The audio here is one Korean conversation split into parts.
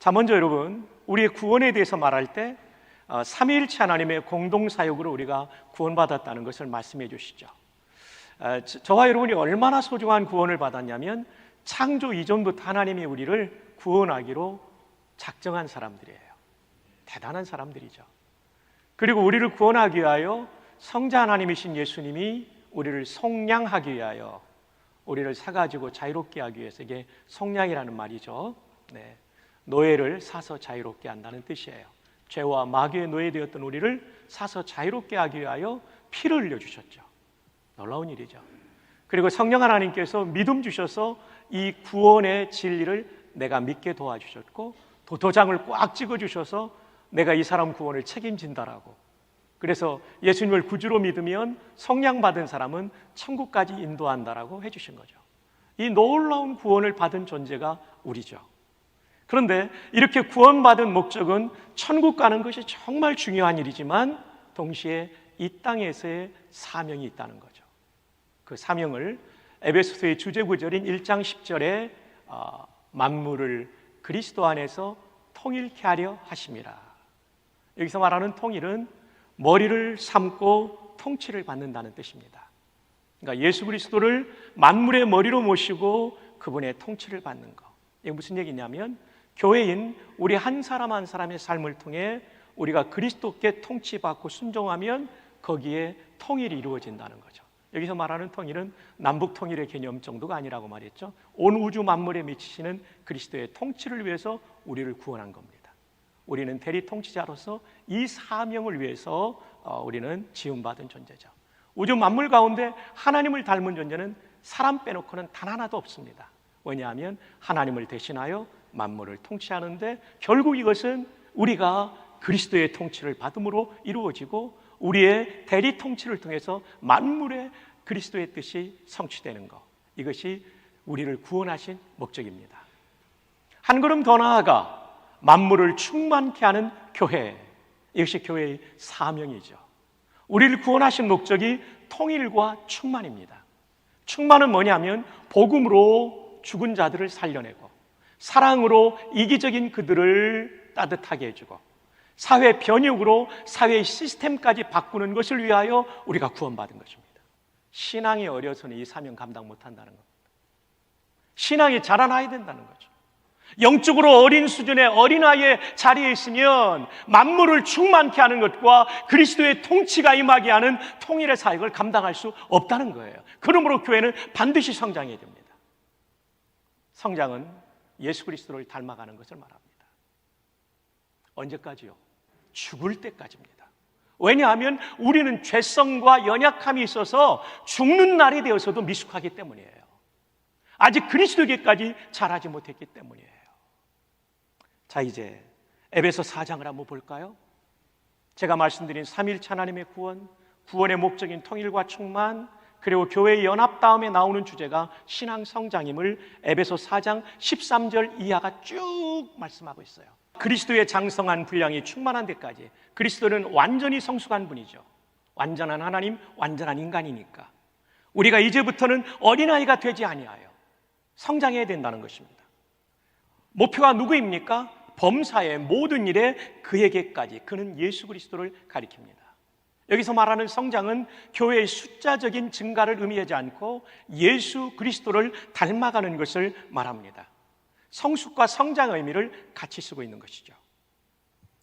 자, 먼저 여러분, 우리의 구원에 대해서 말할 때 삼위일체 하나님의 공동사역으로 우리가 구원받았다는 것을 말씀해 주시죠. 저와 여러분이 얼마나 소중한 구원을 받았냐면 창조 이전부터 하나님이 우리를 구원하기로 작정한 사람들이에요. 대단한 사람들이죠. 그리고 우리를 구원하기 위하여 성자 하나님이신 예수님이 우리를 속량하기 위하여 우리를 사가지고 자유롭게 하기 위해서, 이게 속량이라는 말이죠. 노예를 사서 자유롭게 한다는 뜻이에요. 죄와 마귀의 노예되었던 우리를 사서 자유롭게 하기 위하여 피를 흘려주셨죠. 놀라운 일이죠. 그리고 성령 하나님께서 믿음 주셔서 이 구원의 진리를 내가 믿게 도와주셨고, 도장을 꽉 찍어주셔서 내가 이 사람 구원을 책임진다라고. 그래서 예수님을 구주로 믿으면 속량받은 사람은 천국까지 인도한다라고 해주신 거죠. 이 놀라운 구원을 받은 존재가 우리죠. 그런데 이렇게 구원받은 목적은 천국 가는 것이 정말 중요한 일이지만 동시에 이 땅에서의 사명이 있다는 거죠. 그 사명을 에베소서의 주제구절인 1장 10절에 만물을 그리스도 안에서 통일케 하려 하심이라. 여기서 말하는 통일은 머리를 삼고 통치를 받는다는 뜻입니다. 그러니까 예수 그리스도를 만물의 머리로 모시고 그분의 통치를 받는 것. 이게 무슨 얘기냐면 교회인 우리 한 사람 한 사람의 삶을 통해 우리가 그리스도께 통치받고 순종하면 거기에 통일이 이루어진다는 거죠. 여기서 말하는 통일은 남북 통일의 개념 정도가 아니라고 말했죠. 온 우주 만물에 미치시는 그리스도의 통치를 위해서 우리를 구원한 겁니다. 우리는 대리 통치자로서 이 사명을 위해서 우리는 지음받은 존재죠. 우주 만물 가운데 하나님을 닮은 존재는 사람 빼놓고는 단 하나도 없습니다. 왜냐하면 하나님을 대신하여 만물을 통치하는데 결국 이것은 우리가 그리스도의 통치를 받음으로 이루어지고 우리의 대리 통치를 통해서 만물의 그리스도의 뜻이 성취되는 것, 이것이 우리를 구원하신 목적입니다. 한 걸음 더 나아가 만물을 충만케 하는 교회, 이것이 교회의 사명이죠. 우리를 구원하신 목적이 통일과 충만입니다. 충만은 뭐냐면 복음으로 죽은 자들을 살려내고 사랑으로 이기적인 그들을 따뜻하게 해주고 사회 변혁으로 사회의 시스템까지 바꾸는 것을 위하여 우리가 구원받은 것입니다. 신앙이 어려서는 이 사명 감당 못한다는 겁니다. 신앙이 자라나야 된다는 거죠. 영적으로 어린 수준의 어린아이의 자리에 있으면 만물을 충만케 하는 것과 그리스도의 통치가 임하게 하는 통일의 사역을 감당할 수 없다는 거예요. 그러므로 교회는 반드시 성장해야 됩니다. 성장은 예수 그리스도를 닮아가는 것을 말합니다. 언제까지요? 죽을 때까지입니다. 왜냐하면 우리는 죄성과 연약함이 있어서 죽는 날이 되어서도 미숙하기 때문이에요. 아직 그리스도에게까지 자라지 못했기 때문이에요. 자, 이제 에베소 4장을 한번 볼까요? 제가 말씀드린 삼위일체 하나님의 구원, 구원의 목적인 통일과 충만, 그리고 교회의 연합 다음에 나오는 주제가 신앙 성장임을 에베소 4장 13절 이하가 쭉 말씀하고 있어요. 그리스도의 장성한 분량이 충만한 데까지. 그리스도는 완전히 성숙한 분이죠. 완전한 하나님, 완전한 인간이니까 우리가 이제부터는 어린아이가 되지 아니하여 성장해야 된다는 것입니다. 목표가 누구입니까? 범사의 모든 일에 그에게까지, 그는 예수 그리스도를 가리킵니다. 여기서 말하는 성장은 교회의 숫자적인 증가를 의미하지 않고 예수 그리스도를 닮아가는 것을 말합니다. 성숙과 성장의 의미를 같이 쓰고 있는 것이죠.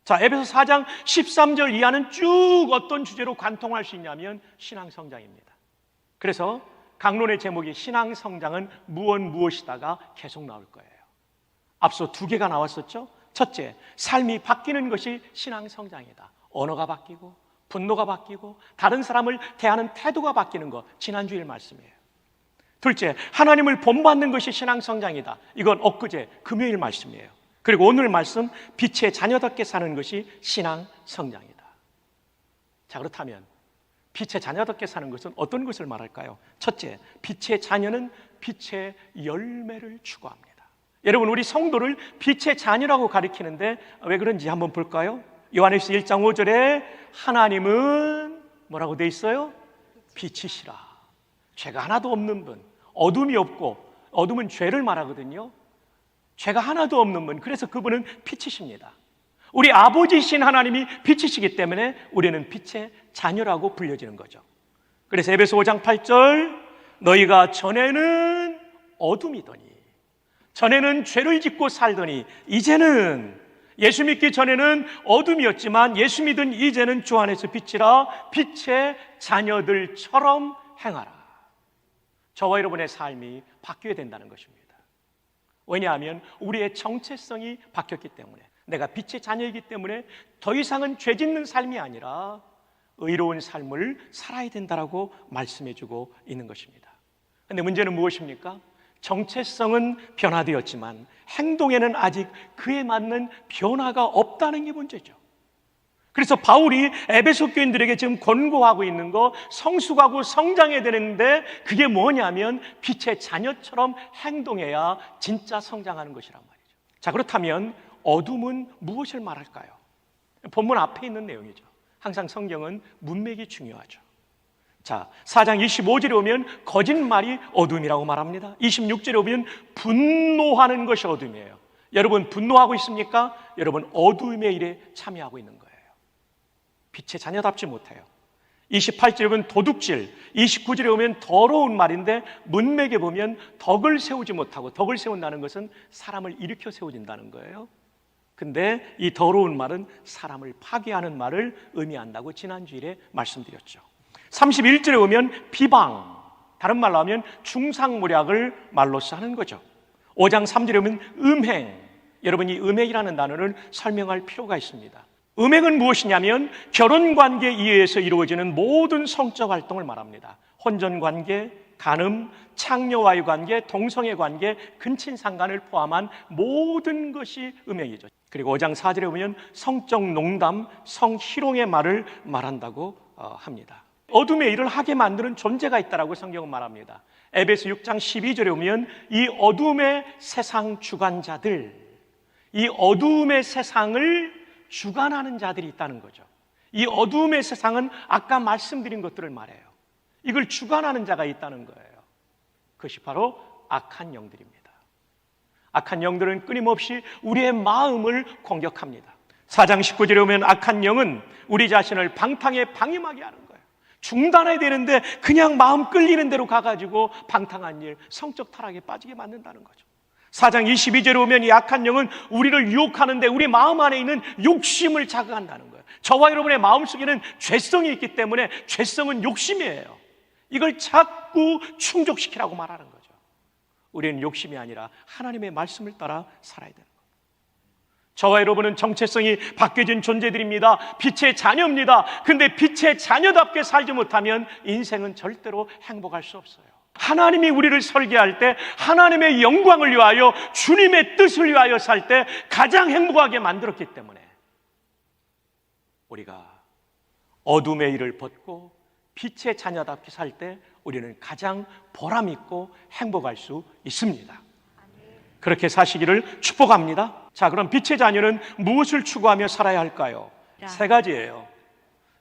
자, 에베소 4장 13절 이하는 쭉 어떤 주제로 관통할 수 있냐면 신앙 성장입니다. 그래서 강론의 제목이 신앙 성장은 무엇이다가 계속 나올 거예요. 앞서 두 개가 나왔었죠. 첫째, 삶이 바뀌는 것이 신앙 성장이다. 언어가 바뀌고 분노가 바뀌고 다른 사람을 대하는 태도가 바뀌는 것, 지난주일 말씀이에요. 둘째, 하나님을 본받는 것이 신앙 성장이다. 이건 엊그제 금요일 말씀이에요. 그리고 오늘 말씀, 빛의 자녀답게 사는 것이 신앙 성장이다. 자, 그렇다면 빛의 자녀답게 사는 것은 어떤 것을 말할까요? 첫째, 빛의 자녀는 빛의 열매를 추구합니다. 여러분, 우리 성도를 빛의 자녀라고 가리키는데 왜 그런지 한번 볼까요? 요한일서 1장 5절에 하나님은 뭐라고 돼 있어요? 빛이시라. 죄가 하나도 없는 분, 어둠이 없고, 어둠은 죄를 말하거든요. 죄가 하나도 없는 분, 그래서 그분은 빛이십니다. 우리 아버지이신 하나님이 빛이시기 때문에 우리는 빛의 자녀라고 불려지는 거죠. 그래서 에베소 5장 8절, 너희가 전에는 어둠이더니, 전에는 죄를 짓고 살더니, 이제는, 예수 믿기 전에는 어둠이었지만 예수 믿은 이제는 주 안에서 빛이라, 빛의 자녀들처럼 행하라. 저와 여러분의 삶이 바뀌어야 된다는 것입니다. 왜냐하면 우리의 정체성이 바뀌었기 때문에, 내가 빛의 자녀이기 때문에 더 이상은 죄 짓는 삶이 아니라 의로운 삶을 살아야 된다라고 말씀해주고 있는 것입니다. 그런데 문제는 무엇입니까? 정체성은 변화되었지만 행동에는 아직 그에 맞는 변화가 없다는 게 문제죠. 그래서 바울이 에베소 교인들에게 지금 권고하고 있는 거, 성숙하고 성장해야 되는데 그게 뭐냐면 빛의 자녀처럼 행동해야 진짜 성장하는 것이란 말이죠. 자, 그렇다면 어둠은 무엇을 말할까요? 본문 앞에 있는 내용이죠. 항상 성경은 문맥이 중요하죠. 자, 4장 25절에 오면 거짓말이 어둠이라고 말합니다. 26절에 오면 분노하는 것이 어둠이에요. 여러분 분노하고 있습니까? 여러분 어둠의 일에 참여하고 있는 거예요. 빛의 자녀답지 못해요. 28절에 보면 도둑질, 29절에 오면 더러운 말인데 문맥에 보면 덕을 세우지 못하고, 덕을 세운다는 것은 사람을 일으켜 세워진다는 거예요. 근데 이 더러운 말은 사람을 파괴하는 말을 의미한다고 지난주일에 말씀드렸죠. 31절에 오면 비방, 다른 말로 하면 중상모략을 말로써 하는 거죠. 5장 3절에 오면 음행, 여러분 이 음행이라는 단어를 설명할 필요가 있습니다. 음행은 무엇이냐면 결혼관계에 의해서 이루어지는 모든 성적 활동을 말합니다. 혼전관계, 간음, 창녀와의 관계, 동성애 관계, 근친상간을 포함한 모든 것이 음행이죠. 그리고 5장 4절에 보면 성적 농담, 성희롱의 말을 말한다고 합니다. 어둠의 일을 하게 만드는 존재가 있다라고 성경은 말합니다. 에베소 6장 12절에 보면 이 어둠의 세상 주관자들, 이 어둠의 세상을 주관하는 자들이 있다는 거죠. 이 어둠의 세상은 아까 말씀드린 것들을 말해요. 이걸 주관하는 자가 있다는 거예요. 그것이 바로 악한 영들입니다. 악한 영들은 끊임없이 우리의 마음을 공격합니다. 4장 19절에 오면 악한 영은 우리 자신을 방탕에 방임하게 하는 거예요. 중단해야 되는데 그냥 마음 끌리는 대로 가가지고 방탕한 일, 성적 타락에 빠지게 만든다는 거죠. 4장 22절에 오면 이 악한 영은 우리를 유혹하는데 우리 마음 안에 있는 욕심을 자극한다는 거예요. 저와 여러분의 마음속에는 죄성이 있기 때문에 죄성은 욕심이에요. 이걸 자꾸 충족시키라고 말하는 거죠. 우리는 욕심이 아니라 하나님의 말씀을 따라 살아야 되는 거예요. 저와 여러분은 정체성이 바뀌어진 존재들입니다. 빛의 자녀입니다. 근데 빛의 자녀답게 살지 못하면 인생은 절대로 행복할 수 없어요. 하나님이 우리를 설계할 때 하나님의 영광을 위하여 주님의 뜻을 위하여 살 때 가장 행복하게 만들었기 때문에 우리가 어둠의 일을 벗고 빛의 자녀답게 살 때 우리는 가장 보람 있고 행복할 수 있습니다. 그렇게 사시기를 축복합니다. 자, 그럼 빛의 자녀는 무엇을 추구하며 살아야 할까요? 세 가지예요.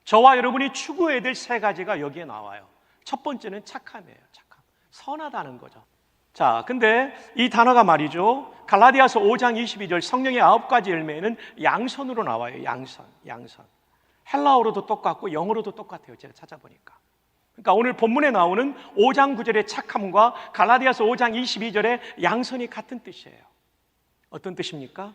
저와 여러분이 추구해야 될 세 가지가 여기에 나와요. 첫 번째는 착함이에요. 착함. 선하다는 거죠. 자, 근데 이 단어가 말이죠, 갈라디아서 5장 22절 성령의 9가지 열매는 양선으로 나와요. 양선. 헬라어로도 똑같고 영어로도 똑같아요. 제가 찾아보니까. 그러니까 오늘 본문에 나오는 5장 9절의 착함과 갈라디아서 5장 22절의 양선이 같은 뜻이에요. 어떤 뜻입니까?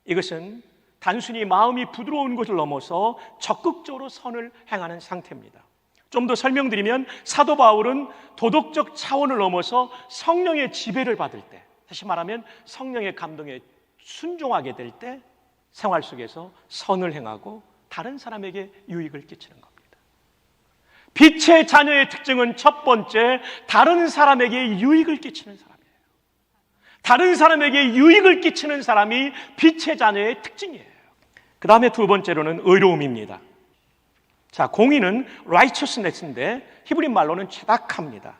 이것은 단순히 마음이 부드러운 것을 넘어서 적극적으로 선을 행하는 상태입니다. 좀 더 설명드리면 사도 바울은 도덕적 차원을 넘어서 성령의 지배를 받을 때, 다시 말하면 성령의 감동에 순종하게 될 때 생활 속에서 선을 행하고 다른 사람에게 유익을 끼치는 겁니다. 빛의 자녀의 특징은 첫 번째, 다른 사람에게 유익을 끼치는 사람이에요. 다른 사람에게 유익을 끼치는 사람이 빛의 자녀의 특징이에요. 그 다음에 두 번째로는 의로움입니다. 자, 공의는 righteousness인데 히브리 말로는 체닥합니다.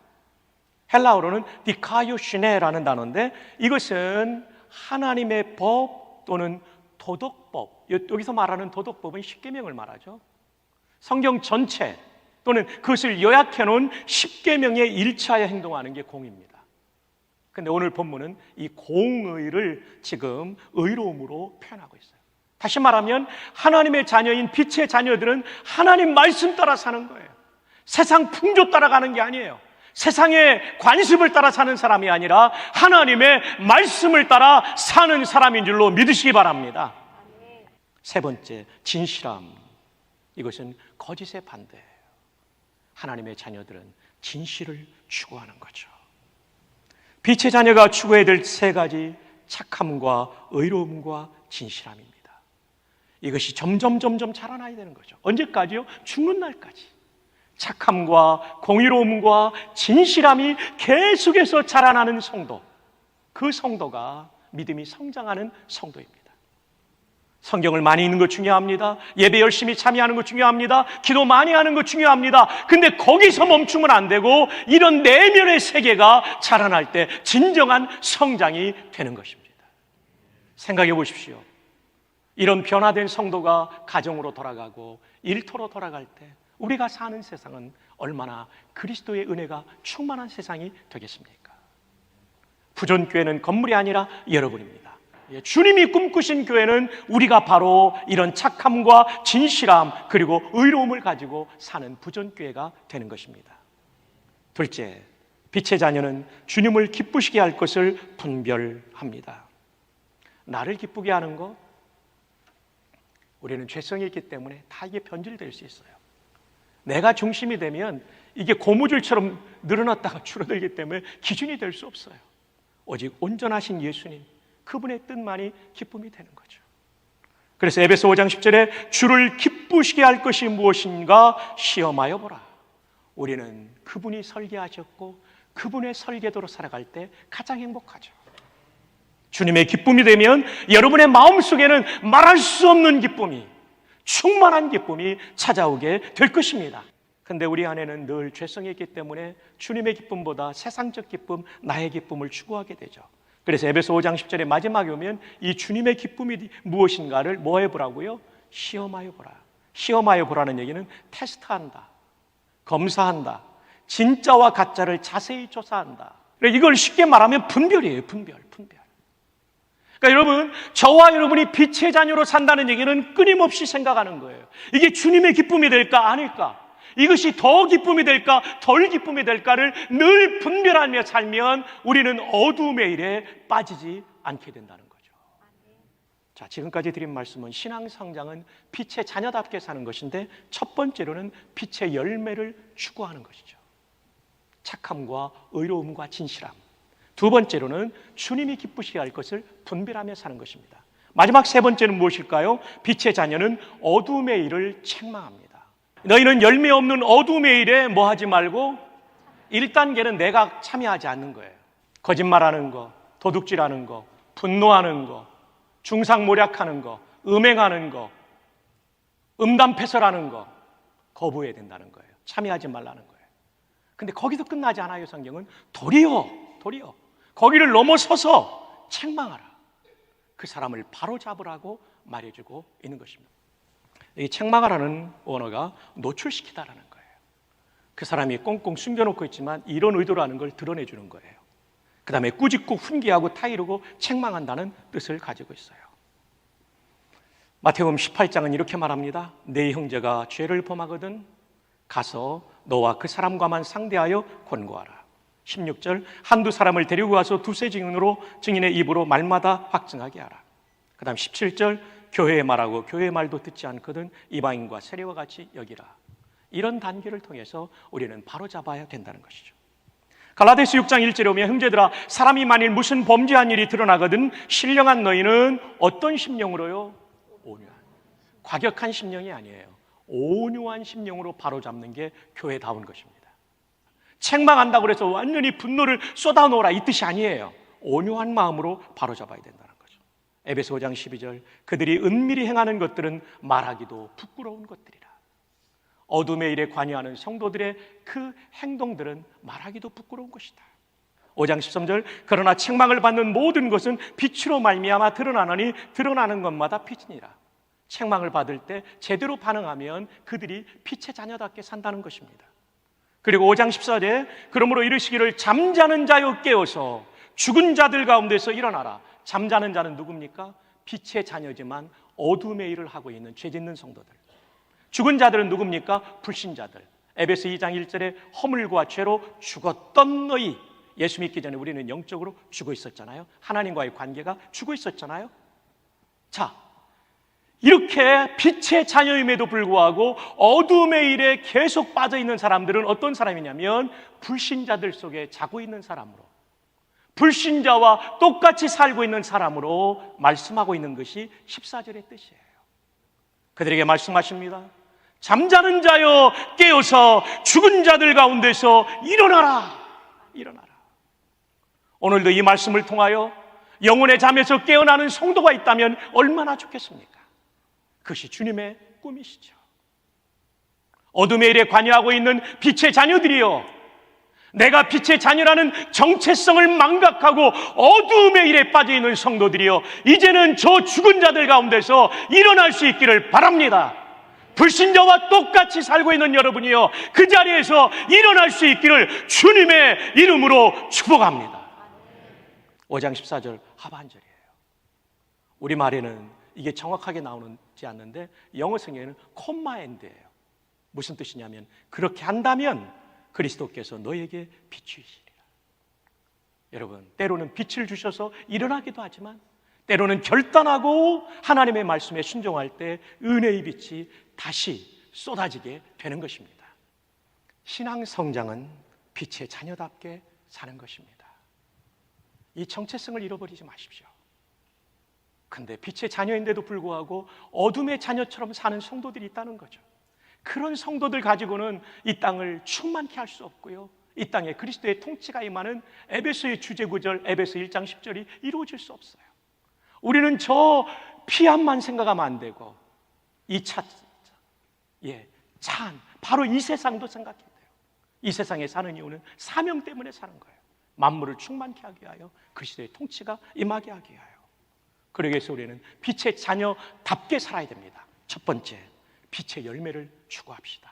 헬라어로는 디카요시네라는 단어인데 이것은 하나님의 법 또는 도덕법, 여기서 말하는 도덕법은 십계명을 말하죠. 성경 전체 또는 그것을 요약해 놓은 십계명에 일치하여 행동하는 게 공의입니다. 근데 오늘 본문은 이 공의를 지금 의로움으로 표현하고 있어요. 다시 말하면 하나님의 자녀인 빛의 자녀들은 하나님 말씀 따라 사는 거예요. 세상 풍조 따라가는 게 아니에요. 세상의 관습을 따라 사는 사람이 아니라 하나님의 말씀을 따라 사는 사람인 줄로 믿으시기 바랍니다. 세 번째, 진실함. 이것은 거짓의 반대예요. 하나님의 자녀들은 진실을 추구하는 거죠. 빛의 자녀가 추구해야 될 세 가지, 착함과 의로움과 진실함입니다. 이것이 점점 자라나야 되는 거죠. 언제까지요? 죽는 날까지. 착함과 공의로움과 진실함이 계속해서 자라나는 성도, 그 성도가 믿음이 성장하는 성도입니다. 성경을 많이 읽는 거 중요합니다. 예배 열심히 참여하는 거 중요합니다. 기도 많이 하는 거 중요합니다. 근데 거기서 멈추면 안 되고 이런 내면의 세계가 자라날 때 진정한 성장이 되는 것입니다. 생각해 보십시오. 이런 변화된 성도가 가정으로 돌아가고 일터로 돌아갈 때 우리가 사는 세상은 얼마나 그리스도의 은혜가 충만한 세상이 되겠습니까? 부존교회는 건물이 아니라 여러분입니다. 주님이 꿈꾸신 교회는 우리가 바로 이런 착함과 진실함 그리고 의로움을 가지고 사는 부존교회가 되는 것입니다. 둘째, 빛의 자녀는 주님을 기쁘시게 할 것을 분별합니다. 나를 기쁘게 하는 것, 우리는 죄성이 있기 때문에 다 이게 변질될 수 있어요. 내가 중심이 되면 이게 고무줄처럼 늘어났다가 줄어들기 때문에 기준이 될 수 없어요. 오직 온전하신 예수님, 그분의 뜻만이 기쁨이 되는 거죠. 그래서 에베소 5장 10절에 주를 기쁘시게 할 것이 무엇인가 시험하여 보라. 우리는 그분이 설계하셨고 그분의 설계도로 살아갈 때 가장 행복하죠. 주님의 기쁨이 되면 여러분의 마음속에는 말할 수 없는 기쁨이, 충만한 기쁨이 찾아오게 될 것입니다. 근데 우리 안에는 늘 죄성이 있기 때문에 주님의 기쁨보다 세상적 기쁨, 나의 기쁨을 추구하게 되죠. 그래서 에베소 5장 10절의 마지막에 오면 이 주님의 기쁨이 무엇인가를 뭐 해보라고요? 시험하여 보라. 시험하여 보라는 얘기는 테스트한다, 검사한다, 진짜와 가짜를 자세히 조사한다. 이걸 쉽게 말하면 분별이에요. 분별. 그러니까 여러분, 저와 여러분이 빛의 자녀로 산다는 얘기는 끊임없이 생각하는 거예요. 이게 주님의 기쁨이 될까 아닐까? 이것이 더 기쁨이 될까 덜 기쁨이 될까를 늘 분별하며 살면 우리는 어두움의 일에 빠지지 않게 된다는 거죠. 자, 지금까지 드린 말씀은 신앙 성장은 빛의 자녀답게 사는 것인데 첫 번째로는 빛의 열매를 추구하는 것이죠. 착함과 의로움과 진실함. 두 번째로는 주님이 기쁘시게 할 것을 분별하며 사는 것입니다. 마지막 세 번째는 무엇일까요? 빛의 자녀는 어두움의 일을 책망합니다. 너희는 열매 없는 어두움의 일에 뭐 하지 말고 1단계는 내가 참여하지 않는 거예요. 거짓말하는 거, 도둑질하는 거, 분노하는 거, 중상모략하는 거, 음행하는 거, 음담패설하는 거 거부해야 된다는 거예요. 참여하지 말라는 거예요. 근데 거기서 끝나지 않아요. 성경은 도리어 거기를 넘어서서 책망하라. 그 사람을 바로잡으라고 말해주고 있는 것입니다. 이 책망하라는 언어가 노출시키다라는 거예요. 그 사람이 꽁꽁 숨겨놓고 있지만 이런 의도라는 걸 드러내주는 거예요. 그 다음에 꾸짖고 훈계하고 타이르고 책망한다는 뜻을 가지고 있어요. 마태복음 18장은 이렇게 말합니다. 네 형제가 죄를 범하거든 가서 너와 그 사람과만 상대하여 권고하라. 16절 한두 사람을 데리고 가서 두세 증인의 입으로 말마다 확증하게 하라. 그 다음 17절 교회의 말하고 교회의 말도 듣지 않거든 이방인과 세례와 같이 여기라. 이런 단계를 통해서 우리는 바로잡아야 된다는 것이죠. 갈라디아서 6장 1절에 오면 형제들아 사람이 만일 무슨 범죄한 일이 드러나거든 신령한 너희는 어떤 심령으로요? 온유한, 과격한 심령이 아니에요. 온유한 심령으로 바로잡는 게 교회다운 것입니다. 책망한다고 해서 완전히 분노를 쏟아놓으라 이 뜻이 아니에요. 온유한 마음으로 바로잡아야 된다는 거죠. 에베소 5장 12절 그들이 은밀히 행하는 것들은 말하기도 부끄러운 것들이라. 어둠의 일에 관여하는 성도들의 그 행동들은 말하기도 부끄러운 것이다. 5장 13절 그러나 책망을 받는 모든 것은 빛으로 말미암아 드러나느니 드러나는 것마다 빛이니라. 책망을 받을 때 제대로 반응하면 그들이 빛의 자녀답게 산다는 것입니다. 그리고 5장 14절에 그러므로 이르시기를 잠자는 자여 깨어서 죽은 자들 가운데서 일어나라. 잠자는 자는 누굽니까? 빛의 자녀지만 어둠의 일을 하고 있는 죄 짓는 성도들. 죽은 자들은 누굽니까? 불신자들. 에베소 2장 1절에 허물과 죄로 죽었던 너희. 예수 믿기 전에 우리는 영적으로 죽어 있었잖아요. 하나님과의 관계가 죽어 있었잖아요. 자, 이렇게 빛의 자녀임에도 불구하고 어둠의 일에 계속 빠져 있는 사람들은 어떤 사람이냐면 불신자들 속에 자고 있는 사람으로, 불신자와 똑같이 살고 있는 사람으로 말씀하고 있는 것이 14절의 뜻이에요. 그들에게 말씀하십니다. 잠자는 자여 깨어서 죽은 자들 가운데서 일어나라. 일어나라. 오늘도 이 말씀을 통하여 영혼의 잠에서 깨어나는 성도가 있다면 얼마나 좋겠습니까? 그것이 주님의 꿈이시죠. 어둠의 일에 관여하고 있는 빛의 자녀들이요, 내가 빛의 자녀라는 정체성을 망각하고 어둠의 일에 빠져있는 성도들이요, 이제는 저 죽은 자들 가운데서 일어날 수 있기를 바랍니다. 불신자와 똑같이 살고 있는 여러분이요, 그 자리에서 일어날 수 있기를 주님의 이름으로 축복합니다. 5장 14절 하반절이에요. 우리말에는 이게 정확하게 나오지 않는데 영어 성경에는 콤마 앤드예요. 무슨 뜻이냐면 그렇게 한다면 그리스도께서 너에게 비추시리라. 여러분, 때로는 빛을 주셔서 일어나기도 하지만 때로는 결단하고 하나님의 말씀에 순종할 때 은혜의 빛이 다시 쏟아지게 되는 것입니다. 신앙 성장은 빛의 자녀답게 사는 것입니다. 이 정체성을 잃어버리지 마십시오. 근데 빛의 자녀인데도 불구하고 어둠의 자녀처럼 사는 성도들이 있다는 거죠. 그런 성도들 가지고는 이 땅을 충만케 할 수 없고요, 이 땅에 그리스도의 통치가 임하는 에베소의 주제구절 에베소 1장 10절이 이루어질 수 없어요. 우리는 저 피함만 생각하면 안 되고 이 찬 바로 이 세상도 생각해야 돼요. 이 세상에 사는 이유는 사명 때문에 사는 거예요. 만물을 충만케 하기 위하여 그리스도의 통치가 임하게 하기 위하여. 그러기 위해서 우리는 빛의 자녀답게 살아야 됩니다. 첫 번째, 빛의 열매를 추구합시다.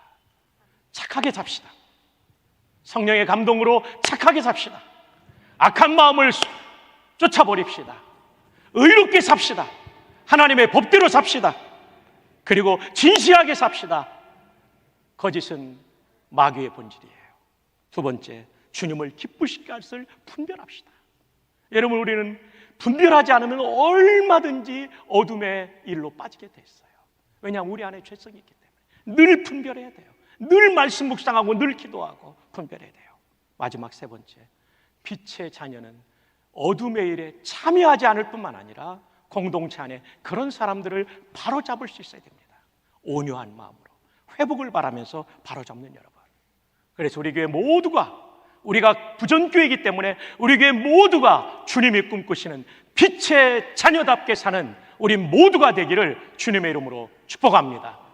착하게 삽시다. 성령의 감동으로 착하게 삽시다. 악한 마음을 쫓아버립시다. 의롭게 삽시다. 하나님의 법대로 삽시다. 그리고 진실하게 삽시다. 거짓은 마귀의 본질이에요. 두 번째, 주님을 기쁘시게 할 것을 분별합시다. 여러분, 우리는 분별하지 않으면 얼마든지 어둠의 일로 빠지게 돼 있어요. 왜냐하면 우리 안에 죄성이 있기 때문에 늘 분별해야 돼요. 늘 말씀 묵상하고 늘 기도하고 분별해야 돼요. 마지막 세 번째, 빛의 자녀는 어둠의 일에 참여하지 않을 뿐만 아니라 공동체 안에 그런 사람들을 바로잡을 수 있어야 됩니다. 온유한 마음으로 회복을 바라면서 바로잡는 여러분. 그래서 우리 교회 모두가, 우리가 부전교회이기 때문에 우리 교회 모두가 주님이 꿈꾸시는 빛의 자녀답게 사는 우리 모두가 되기를 주님의 이름으로 축복합니다.